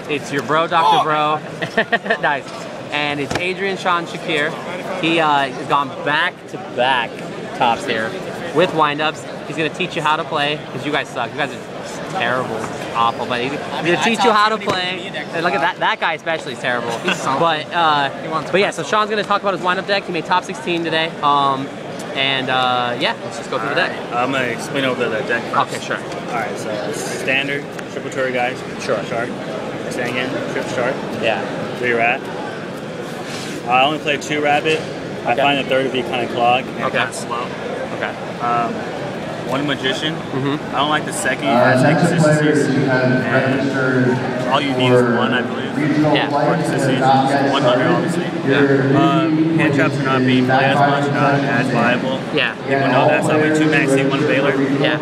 It's your bro, DrDroo. Nice. And it's Adrian Sean Shakir. He has gone back-to-back tops here with windups. He's gonna teach you how to play, because you guys suck. You guys are terrible, awful. But he's gonna teach you how to play. And look at that guy especially is terrible. But yeah, so Sean's gonna talk about his windup deck. He made top 16 today. Yeah, let's just go through the deck. I'm gonna explain over the deck first. Okay, sure. All right, so standard triple turret guys. Sure. Shark. Staying in triple shark. Yeah. 3 rat. I only play 2 rabbit. I find the third to be kind of clogged and kind of slow. Okay. 1 magician. I don't like the second. It's inconsistencies. And all you need is 1, I believe. Yeah. For consistency. 100, obviously. Yeah. Hand traps are not being played as much, not as viable. Yeah. People know that, so I play 2 maxi, 1 Baylor. Yeah.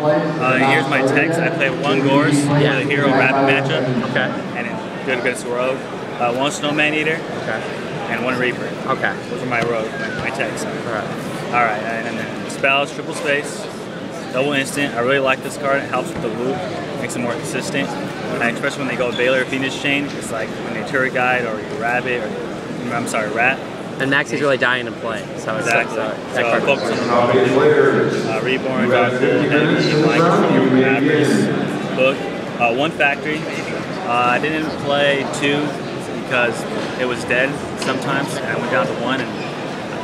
Here's my text. I play 1 Gorse for the hero rabbit matchup. Okay. And it's good against rogue. 1 snowman eater. Okay. And 1 reaper. Okay. Those are my rogue, my text. Alright, and then spells, triple space, double instant. I really like this card. It helps with the loop, makes it more consistent. And especially when they go Baylor Phoenix Chain, it's like when they turret guide or your rabbit or I'm sorry, rat. And Maxi's really dying to play, so it's exactly. that So focus on the normal. Reborn, Doctor, Heavy, Mind Control, Avarice, Book. 1 factory. I didn't play 2 because it was dead sometimes, and I went down to 1, and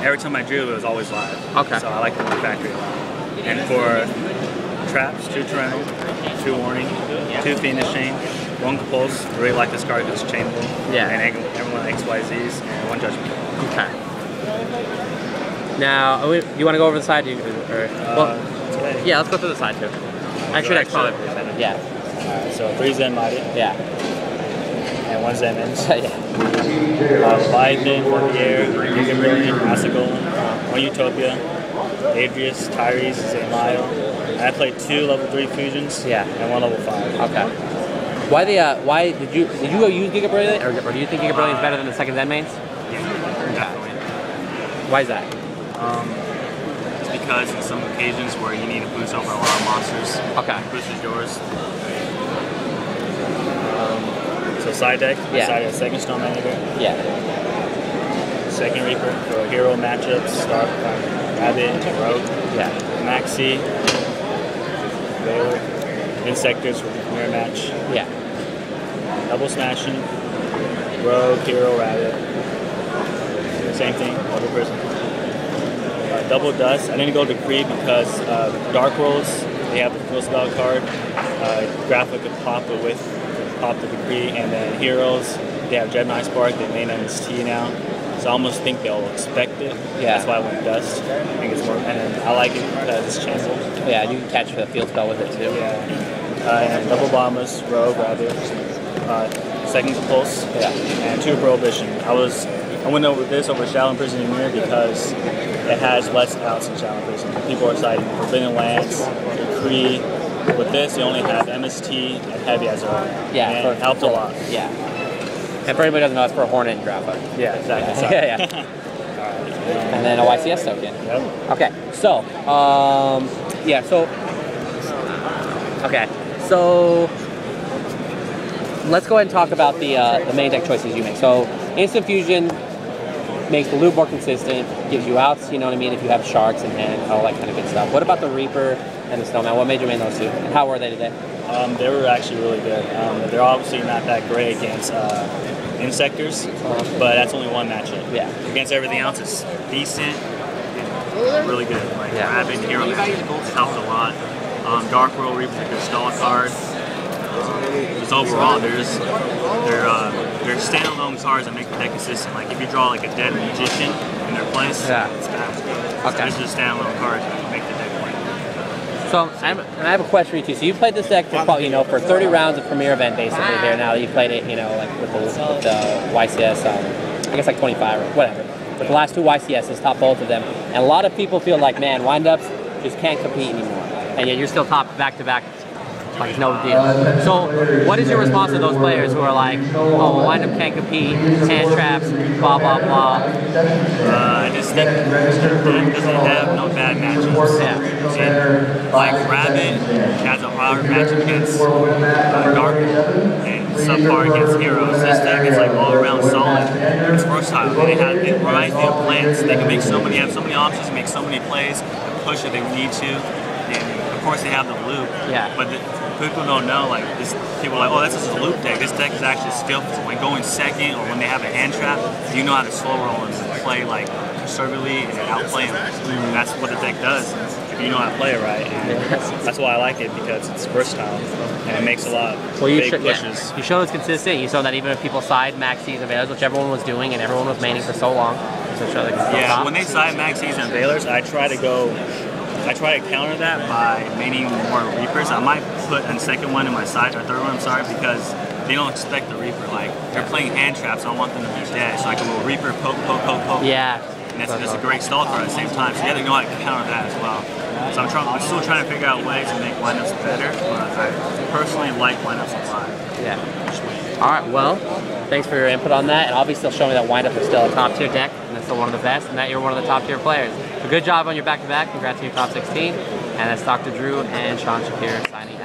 every time I drew, it was always live. Okay. So I like the 1 factory a lot. And for traps, 2 Torrential, 2 Warning, 2 Phoenix Chain, 1 Compulse. I really like this card because it's chainable. Yeah. And everyone XYZs, and 1 Judgment. Okay. Now, you want to go over the side? Well, yeah, let's go through the side too. Actually, that's probably yeah. Alright, so 3 Zen Mighty. Yeah. And 1 Zen Ends. Yeah. Leviathan, 1 Air, Giga Brilliant, Asagolem, 1 Utopia, Adrius, Tyrese, Zaymile. And I played 2 level 3 fusions. Yeah. And 1 level 5. Okay. Why did you go use Giga Brilliant, or do you think Giga Brilliant is better than the second Zen mains? Yeah, definitely. Why is that? It's because in some occasions where you need to boost over a lot of monsters. Okay. Boosters yours. So side deck. Yeah. Side deck, second Storm Manager. Yeah. Second Reaper for hero matchups. Start Rabbit and Rogue. Yeah. Maxi. Baylor. Insectors for mirror match. Yeah. Double smashing. Rogue, hero, rabbit. Same thing. Double prison. Double dust. I didn't go Decree because Dark Worlds, they have the full spell card. Graphic could pop it with pop the Decree, and then heroes, they have Jedi Spark, they main MST now. So I almost think they'll expect it. Yeah. That's why I went dust. I think it's more, and then I like it because it's chainable. Yeah, you can catch the field spell with it too. Yeah. And double bombers, rogue, rabbit. Second Pulse. Yeah. And 2 Prohibition. I went over this over Shallow Prison and Mirror because it has less outs in Shallow Prison. People are citing Forbidden Lands, Decree. With this, you only have MST and Heavy as well. Yeah. And it helped a lot. Yeah. And for anybody who doesn't know, it's for a Hornet and Grappa. Yeah, exactly. Yeah. And then a YCS token. Yep. Okay. So, yeah. So, okay. So, let's go ahead and talk about the main deck choices you make. So, Instant Fusion makes the loop more consistent, gives you outs, you know what I mean, if you have sharks in hand, all that kind of good stuff. What about the Reaper and the Snowman? What made you main those 2? And how were they today? They were actually really good. They're obviously not that great against Insectors, but that's only 1 matchup. Yeah. Against everything else, it's decent, really good. Like Rabbit and Hero helped a lot. Dark World Reaper is a good stall card. Just overall, they're standalone cards that make the deck consistent. Like if you draw like a dead magician in their place, it's bad. Okay. It's just standalone cards that make the deck play. So I have a question for you too. So you played this deck for, you know, for 30 rounds of Premier Event basically here. Now that you played it, you know, like with the YCS, I guess like 25 or whatever. But the last 2 YCSs, top both of them, and a lot of people feel like, man, windups just can't compete anymore, and yet you're still top back to back. Like it's no deal. So, what is your response to those players who are like, oh, windup can't compete, hand traps, blah blah blah? I just think that doesn't have no bad matchups. Yeah. And like Rabbit has a hard matchup against Dark, and subpar against heroes. This deck is like all around solid. It's versatile. It reminds me of plants. They can make so many, have so many options, make so many plays, push if they need to. And of course they have the loop. Yeah. But people don't know, like people are like, oh, that's just a loop deck. This deck is actually skillful. When going second or when they have a hand trap, you know how to slow roll and play like conservatively and outplay them. And that's what the deck does. If you know how to play it right. And that's why I like it, because it's versatile and it makes a lot of big pushes. Yeah. You showed it's consistent. You showed that even if people side Maxis and Veilers, which everyone was doing and everyone was maining for so long, so show yeah, when they side Maxis and Veilers, I try to counter that by maining more Reapers. I might put a second one in my side, or third one, I'm sorry, because they don't expect the Reaper. Like, they're playing hand traps, I want them to be dead. So I can go Reaper, poke, poke, poke, poke. Yeah. And that's just a great stall card at the same time. So you have to know how to counter that as well. So I'm still trying to figure out ways to make lineups better, but I personally like lineups a lot. Yeah. All right, well, thanks for your input on that. And obviously still showing that Windup is still a top tier deck, and it's still one of the best, and that you're one of the top tier players. So good job on your back-to-back. Congrats on your top 16. And that's DrDroo and Sean Shakir signing out.